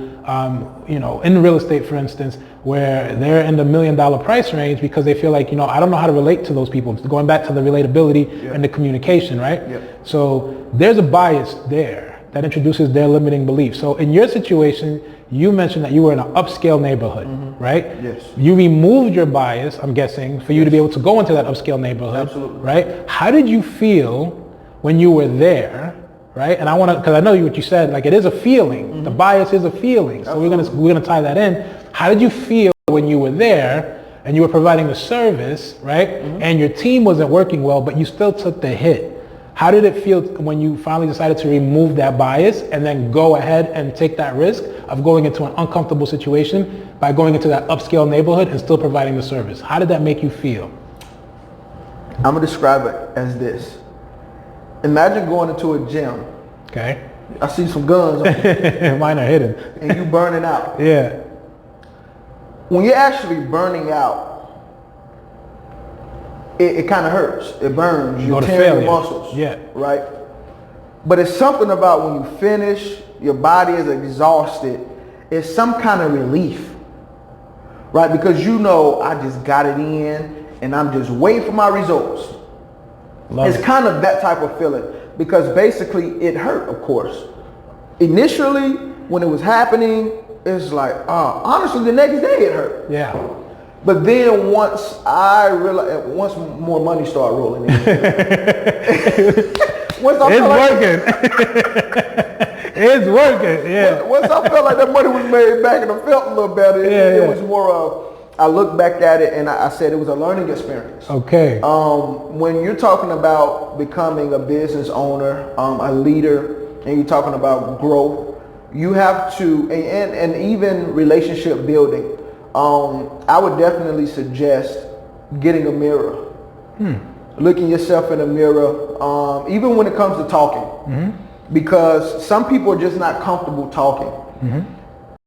in real estate, for instance, where they're in the $1 million price range because they feel like, I don't know how to relate to those people. Going back to the relatability and the communication, right? So there's a bias there that introduces their limiting beliefs. So in your situation, you mentioned that you were in an upscale neighborhood, right? Yes. You removed your bias, I'm guessing, for you to be able to go into that upscale neighborhood, Absolutely. right? How did you feel when you were there, right? And I want to, because I know what you said, like it is a feeling. The bias is a feeling. So we're gonna tie that in. How did you feel when you were there and you were providing the service, right? And your team wasn't working well, but you still took the hit? How did it feel when you finally decided to remove that bias and then go ahead and take that risk of going into an uncomfortable situation by going into that upscale neighborhood and still providing the service? How did that make you feel? I'm gonna describe it as this. Imagine going into a gym. Okay. I see some guns on you. Mine are hidden. And you burning out. Yeah. When you're actually burning out, it kind of hurts. It burns. You're tearing your muscles. Yeah. Right? But it's something about when you finish, your body is exhausted. It's some kind of relief. Right? Because you know, I just got it in and I'm just waiting for my results. It's kind of that type of feeling. Because basically it hurt, of course. Initially, when it was happening, it's like, honestly, the next day it hurt. Yeah. But then once I realized, once more money started rolling in. It's working. It's working, yeah. Once I felt like that money was made back and I felt a little better, it was more of, I looked back at it and I said it was a learning experience. Okay. When you're talking about becoming a business owner, a leader, and you're talking about growth, you have to, and even relationship building, I would definitely suggest getting a mirror. Looking yourself in a mirror, even when it comes to talking. Because some people are just not comfortable talking.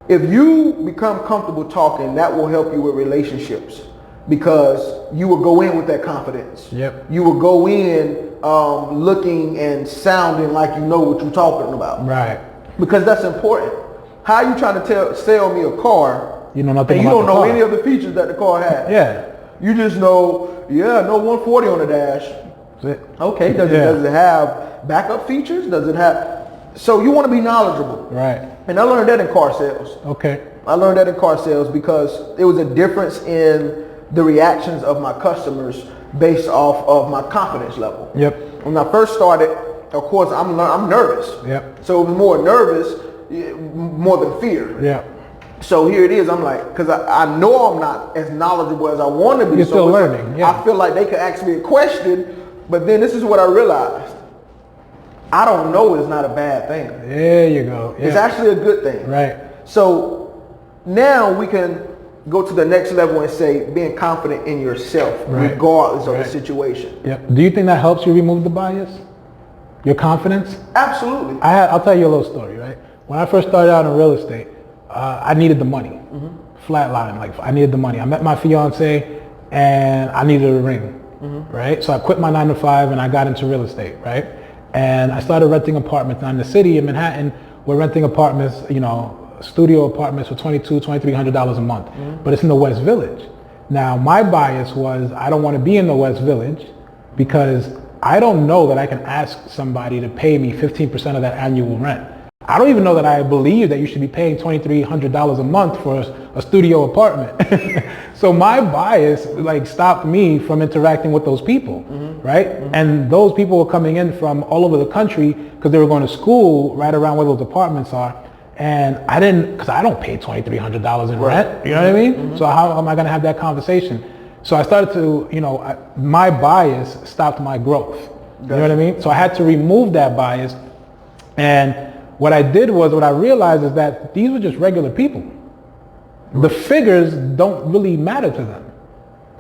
If you become comfortable talking, that will help you with relationships. Because you will go in with that confidence. Yep. You will go in looking and sounding like you know what you're talking about. Right. Because that's important. How are you trying to sell me a car? You know nothing and you about don't the know car. any of the features that the car has. Yeah. You just know, no 140 on the dash. That's it. Okay, does it have backup features? Does it have... So you want to be knowledgeable. Right. And I learned that in car sales. Okay. I learned that in car sales because there was a difference in the reactions of my customers based off of my confidence level. Yep. When I first started, of course, I'm nervous. Yep. So it was more nervous, more than fear. Yeah. So here it is. I'm like, because I know I'm not as knowledgeable as I want to be. You're still learning. Yeah. I feel like they could ask me a question, but then this is what I realized. I don't know is not a bad thing. There you go. Yeah. It's actually a good thing. Right. So now we can go to the next level and say being confident in yourself, regardless of the situation. Yep. Do you think that helps you remove the bias? Your confidence? Absolutely. I'll tell you a little story, right? When I first started out in real estate, I needed the money. Flatline, like I needed the money. I met my fiance and I needed a ring, right? So I quit my 9 to 5 and I got into real estate, right? And I started renting apartments. Now in the city in Manhattan, we're renting apartments, studio apartments for $2,300 a month, but it's in the West Village. Now my bias was I don't want to be in the West Village because I don't know that I can ask somebody to pay me 15% of that annual rent. I don't even know that I believe that you should be paying $2,300 a month for a studio apartment. So my bias stopped me from interacting with those people, right? And those people were coming in from all over the country because they were going to school right around where those apartments are. And I didn't, because I don't pay $2,300 in rent, you know what I mean? So how am I going to have that conversation? So I started to, my bias stopped my growth. You know what I mean? So I had to remove that bias. And what I did was, what I realized is that these were just regular people. The figures don't really matter to them.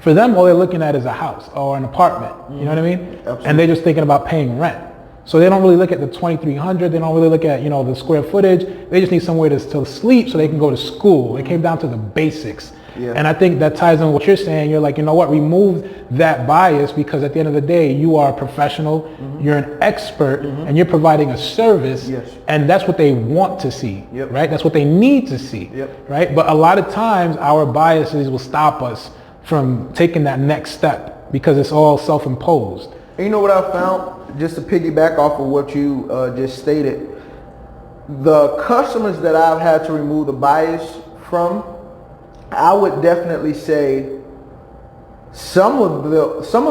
For them, all they're looking at is a house or an apartment. You know what I mean? Absolutely. And they're just thinking about paying rent. So they don't really look at the 2,300. They don't really look at, the square footage. They just need somewhere to sleep so they can go to school. It came down to the basics. Yeah. And I think that ties in what you're saying. You're like, you know what, remove that bias because at the end of the day, you are a professional, you're an expert, and you're providing a service. Yes. And that's what they want to see, right? That's what they need to see, right? But a lot of times our biases will stop us from taking that next step because it's all self-imposed. And you know what I found? Just to piggyback off of what you just stated, the customers that I've had to remove the bias from, I would definitely say some of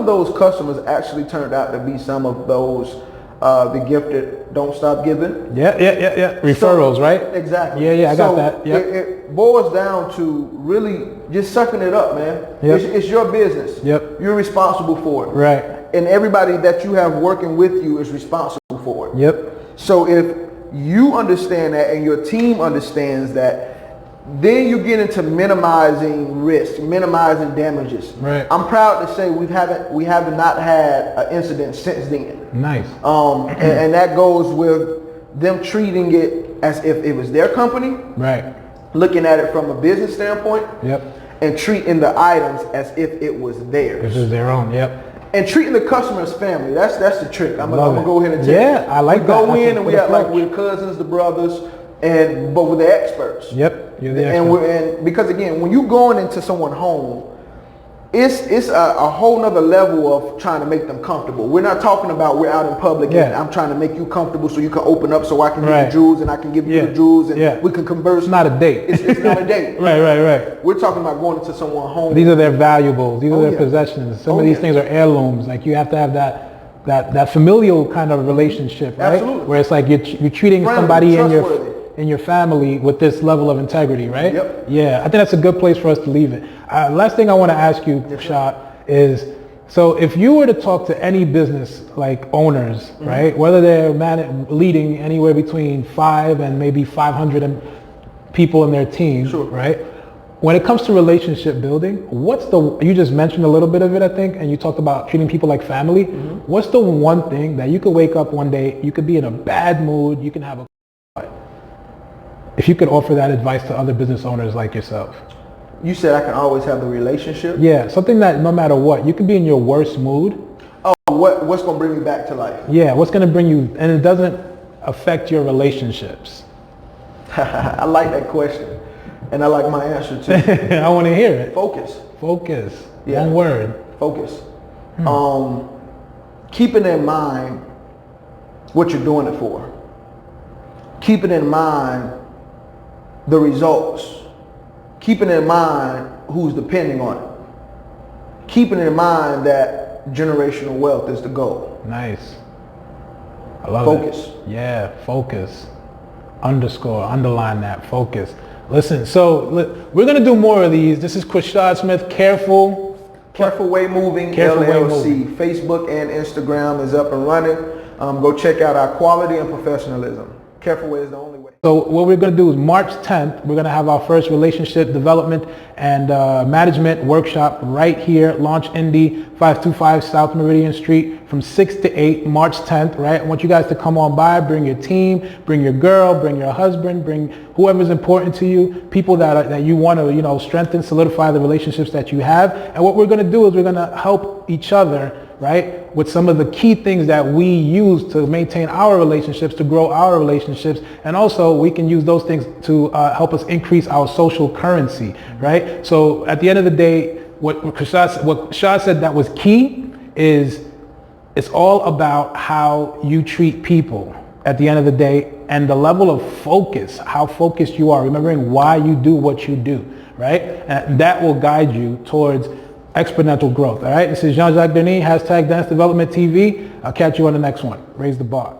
those customers actually turned out to be some of those the gifted don't stop giving. Yeah. Referrals, So, right? Exactly. Yeah, I got that. Yep. It boils down to really just sucking it up, man. Yep. It's your business. Yep. You're responsible for it. Right. And everybody that you have working with you is responsible for it. Yep. So if you understand that and your team understands that, then you get into minimizing risk, minimizing damages. Right. I'm proud to say we have not had an incident since then. Nice. And that goes with them treating it as if it was their company, Right. looking at it from a business standpoint, Yep. and treating the items as if it was theirs. This is their own. Yep. And treating the customer as family. That's the trick. I'm Love gonna it. go ahead and tell Yeah, you. I like we that. go That's in a and we good act like approach. we're cousins, the brothers, but we're the experts. Yep. You're the And expert. and because again, when you going into someone's home, it's a whole nother level of trying to make them comfortable. We're not talking about we're out in public and Yeah. I'm trying to make you comfortable so you can open up so I can give Right. you jewels and I can give you Yeah. the jewels and Yeah. we can converse. It's not a date. It's not a date. Right. We're talking about going into someone's home. These are their valuables. These are their yeah. possessions. Some Oh, of these yeah. things are heirlooms. Like you have to have that familial kind of relationship, right? Absolutely. Where it's like you're treating Friendly, somebody trustworthy. in your family with this level of integrity, right? Yep. Yeah, I think that's a good place for us to leave it. Last thing I want to ask you, Shaad, is so if you were to talk to any business like owners, right, whether they're leading anywhere between 5 and maybe 500 people in their team, Sure. right? When it comes to relationship building, you just mentioned a little bit of it, I think, and you talked about treating people like family. What's the one thing that you could wake up one day, you could be in a bad mood, you can have if you could offer that advice to other business owners like yourself? You said I can always have the relationship. Yeah, something that no matter what, you can be in your worst mood. Oh, what's gonna bring me back to life? Yeah, what's going to bring you, and it doesn't affect your relationships. I like that question, and I like my answer too. I want to hear it. Focus. Focus. Yeah. One word. Focus. Keeping in mind what you're doing it for. Keeping in mind the results. Keeping in mind who's depending on it. Keeping in mind that generational wealth is the goal. Nice. I love Focus. it. Yeah, focus. Underline that, focus. Listen, so we're going to do more of these. This is Kwashaad Smith, Careful Way Moving Careful Way LLC. Facebook and Instagram is up and running. Go check out our quality and professionalism. Careful Way is the only way. So what we're going to do is March 10th, we're going to have our first relationship development and management workshop right here, Launch Indy, 525 South Meridian Street from 6 to 8, March 10th, right? I want you guys to come on by, bring your team, bring your girl, bring your husband, bring whoever's important to you, people that you want to, strengthen, solidify the relationships that you have. And what we're going to do is we're going to help each other, right, with some of the key things that we use to maintain our relationships, to grow our relationships, and also we can use those things to help us increase our social currency, right? So at the end of the day, what Shaad said that was key is it's all about how you treat people at the end of the day and the level of focus, how focused you are, remembering why you do what you do, right? And that will guide you towards exponential growth. All right, this is Jean-Jacques Denis, #Denis Development TV. I'll catch you on the next one. Raise the bar.